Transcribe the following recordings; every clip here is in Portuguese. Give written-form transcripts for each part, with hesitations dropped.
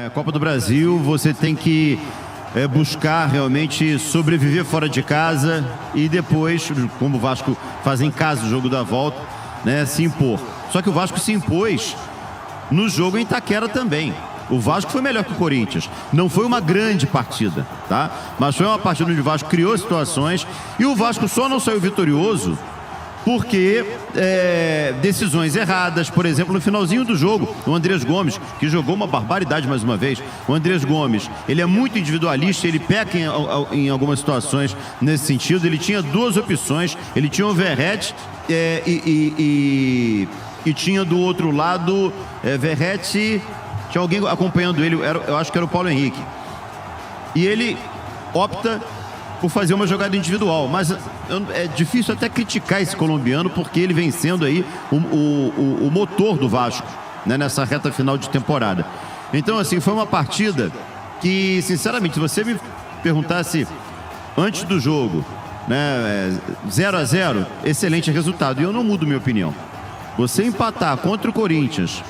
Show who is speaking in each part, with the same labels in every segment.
Speaker 1: A Copa do Brasil, você tem que buscar realmente sobreviver fora de casa e depois, como o Vasco faz em casa o jogo da volta, né, se impor. Só que o Vasco se impôs no jogo em Itaquera também. O Vasco foi melhor que o Corinthians. Não foi uma grande partida, tá? Mas foi uma partida onde o Vasco criou situações e o Vasco só não saiu vitorioso porque decisões erradas, por exemplo, no finalzinho do jogo, o Andrés Gomes, que jogou uma barbaridade mais uma vez. O Andrés Gomes, ele é muito individualista, ele peca em algumas situações nesse sentido. Ele tinha duas opções, ele tinha o Verratti e tinha do outro lado Verratti, tinha alguém acompanhando ele, eu acho que era o Paulo Henrique. E ele opta por fazer uma jogada individual, mas é difícil até criticar esse colombiano, porque ele vem sendo aí o motor do Vasco, né, nessa reta final de temporada. Então, assim, foi uma partida que, sinceramente, se você me perguntasse antes do jogo, né, 0-0, excelente resultado, e eu não mudo minha opinião. Você empatar contra o Corinthians,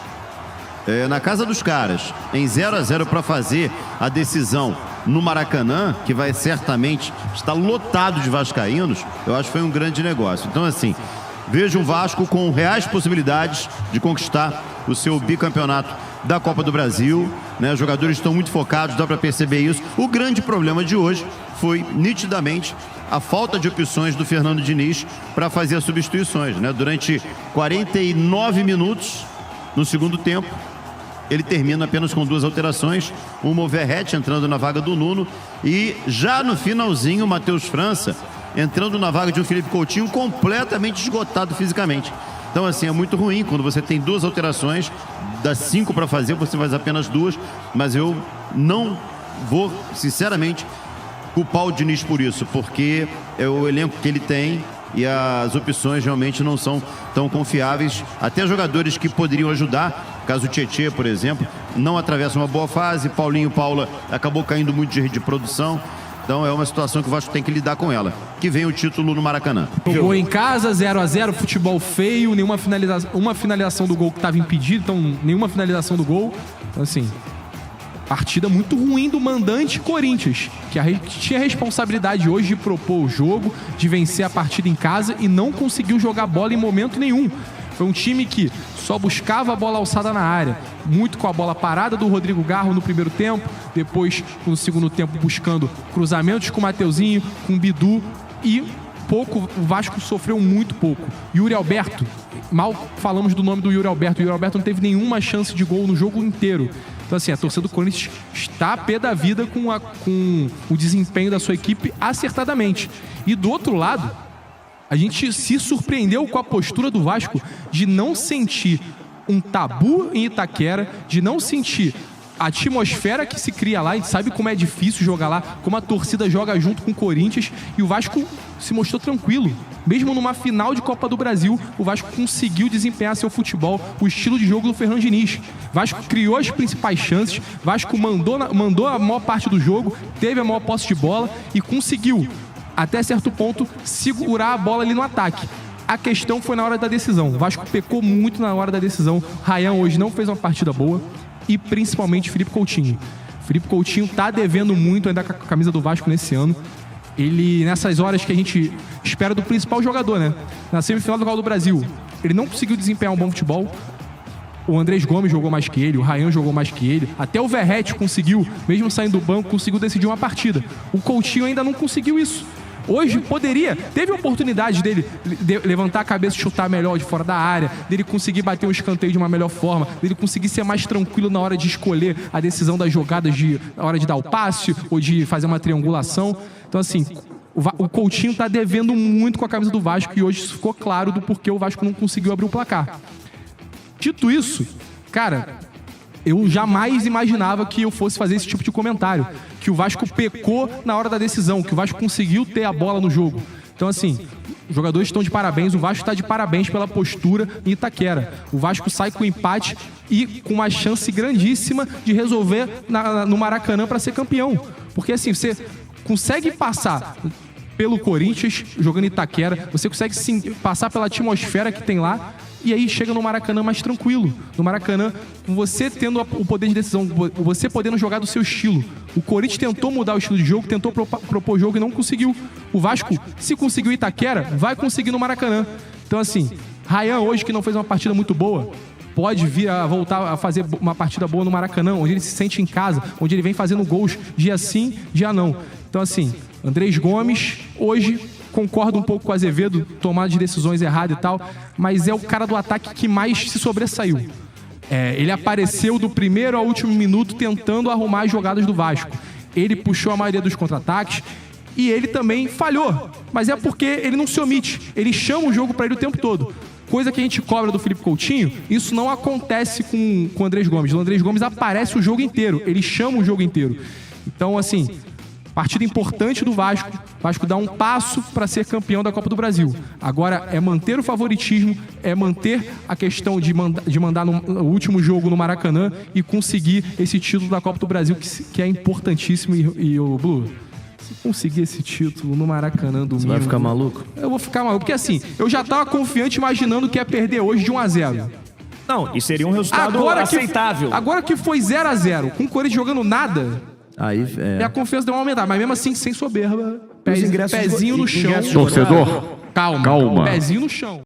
Speaker 1: na casa dos caras, em 0-0 para fazer a decisão no Maracanã, que vai certamente estar lotado de vascaínos, eu acho que foi um grande negócio. Então, assim, vejo um Vasco com reais possibilidades de conquistar o seu bicampeonato da Copa do Brasil, né? Os jogadores estão muito focados, dá para perceber isso. O grande problema de hoje foi, nitidamente, a falta de opções do Fernando Diniz para fazer as substituições, né? Durante 49 minutos no segundo tempo, ele termina apenas com duas alterações, uma o Verratti entrando na vaga do Nuno e já no finalzinho o Matheus França entrando na vaga de um Felipe Coutinho completamente esgotado fisicamente. Então, assim, é muito ruim quando você tem duas alterações, das 5 para fazer, você faz apenas 2, mas eu não vou, sinceramente, culpar o Diniz por isso, porque é o elenco que ele tem e as opções realmente não são tão confiáveis. Até jogadores que poderiam ajudar, caso o Tietê, por exemplo, não atravessa uma boa fase. Paulinho Paula acabou caindo muito de produção. Então é uma situação que o Vasco tem que lidar com ela. Que vem o título no Maracanã.
Speaker 2: Jogou em casa, 0-0, futebol feio, nenhuma finalização, uma finalização do gol que estava impedida, então nenhuma finalização do gol. Então, assim, partida muito ruim do mandante Corinthians, que tinha a responsabilidade hoje de propor o jogo, de vencer a partida em casa e não conseguiu jogar bola em momento nenhum. Foi um time que só buscava a bola alçada na área, muito com a bola parada do Rodrigo Garro no primeiro tempo, depois no segundo tempo buscando cruzamentos com o Mateuzinho, com o Bidu e pouco, o Vasco sofreu muito pouco. Yuri Alberto, mal falamos do nome do Yuri Alberto. O Yuri Alberto não teve nenhuma chance de gol no jogo inteiro. Então, assim, a torcida do Corinthians está a pé da vida com o desempenho da sua equipe acertadamente. E do outro lado, a gente se surpreendeu com a postura do Vasco de não sentir um tabu em Itaquera, de não sentir a atmosfera que se cria lá. A gente sabe como é difícil jogar lá, como a torcida joga junto com o Corinthians, e o Vasco se mostrou tranquilo. Mesmo numa final de Copa do Brasil, o Vasco conseguiu desempenhar seu futebol, o estilo de jogo do Fernando Diniz. O Vasco criou as principais chances, o Vasco mandou a maior parte do jogo, teve a maior posse de bola e conseguiu, até certo ponto, segurar a bola ali no ataque. A questão foi na hora da decisão. O Vasco pecou muito na hora da decisão. Ryan hoje não fez uma partida boa. E principalmente Felipe Coutinho. Felipe Coutinho tá devendo muito ainda com a camisa do Vasco nesse ano. Ele, nessas horas que a gente espera do principal jogador, né? Na semifinal do Copa do Brasil, ele não conseguiu desempenhar um bom futebol. O Andrés Gomes jogou mais que ele, o Ryan jogou mais que ele. Até o Verratti conseguiu, mesmo saindo do banco, conseguiu decidir uma partida. O Coutinho ainda não conseguiu isso. Hoje teve a oportunidade dele levantar a cabeça e chutar melhor de fora da área, dele conseguir bater um escanteio de uma melhor forma, dele conseguir ser mais tranquilo na hora de escolher a decisão das jogadas, na hora de dar o passe ou de fazer uma triangulação. Então, assim, o Coutinho tá devendo muito com a camisa do Vasco e hoje ficou claro do porquê o Vasco não conseguiu abrir o placar. Dito isso, cara, eu jamais imaginava que eu fosse fazer esse tipo de comentário, que o Vasco pecou na hora da decisão, que o Vasco conseguiu ter a bola no jogo. Então, assim, os jogadores estão de parabéns, o Vasco está de parabéns pela postura em Itaquera. O Vasco sai com empate e com uma chance grandíssima de resolver no Maracanã para ser campeão. Porque, assim, você consegue passar pelo Corinthians jogando em Itaquera, você consegue sim passar pela atmosfera que tem lá E aí chega no Maracanã mais tranquilo. No Maracanã, com você tendo o poder de decisão, você podendo jogar do seu estilo. O Corinthians tentou mudar o estilo de jogo, tentou propor jogo e não conseguiu. O Vasco, se conseguiu Itaquera, vai conseguir no Maracanã. Então assim, Ryan hoje, que não fez uma partida muito boa, pode vir a voltar a fazer uma partida boa no Maracanã, onde ele se sente em casa, onde ele vem fazendo gols dia sim, dia não. Então assim, Andrés Gomes, hoje, concordo um pouco com o Azevedo, tomada de decisões erradas e tal, mas é o cara do ataque que mais se sobressaiu. Ele apareceu do primeiro ao último minuto tentando arrumar as jogadas do Vasco. Ele puxou a maioria dos contra-ataques e ele também falhou, mas é porque ele não se omite, ele chama o jogo para ele o tempo todo. Coisa que a gente cobra do Felipe Coutinho, isso não acontece com o Andrés Gomes. O Andrés Gomes aparece o jogo inteiro, ele chama o jogo inteiro. Então, assim, partida importante do Vasco. O Vasco dá um passo para ser campeão da Copa do Brasil. Agora é manter o favoritismo, é manter a questão de mandar no último jogo no Maracanã e conseguir esse título da Copa do Brasil, que é importantíssimo. E o Blue, se conseguir esse título no Maracanã domingo...
Speaker 3: Você vai ficar maluco?
Speaker 2: Eu vou ficar maluco, porque assim, eu já tava confiante imaginando que ia perder hoje de 1-0.
Speaker 4: Não, e seria um resultado aceitável.
Speaker 2: Agora que foi 0-0, com o Corinthians jogando nada,
Speaker 3: Aí,
Speaker 2: minha confiança deu uma aumentada, mas mesmo assim, sem soberba, pezinho no chão.
Speaker 5: Torcedor,
Speaker 2: Calma.
Speaker 5: calma.
Speaker 2: Pezinho no chão.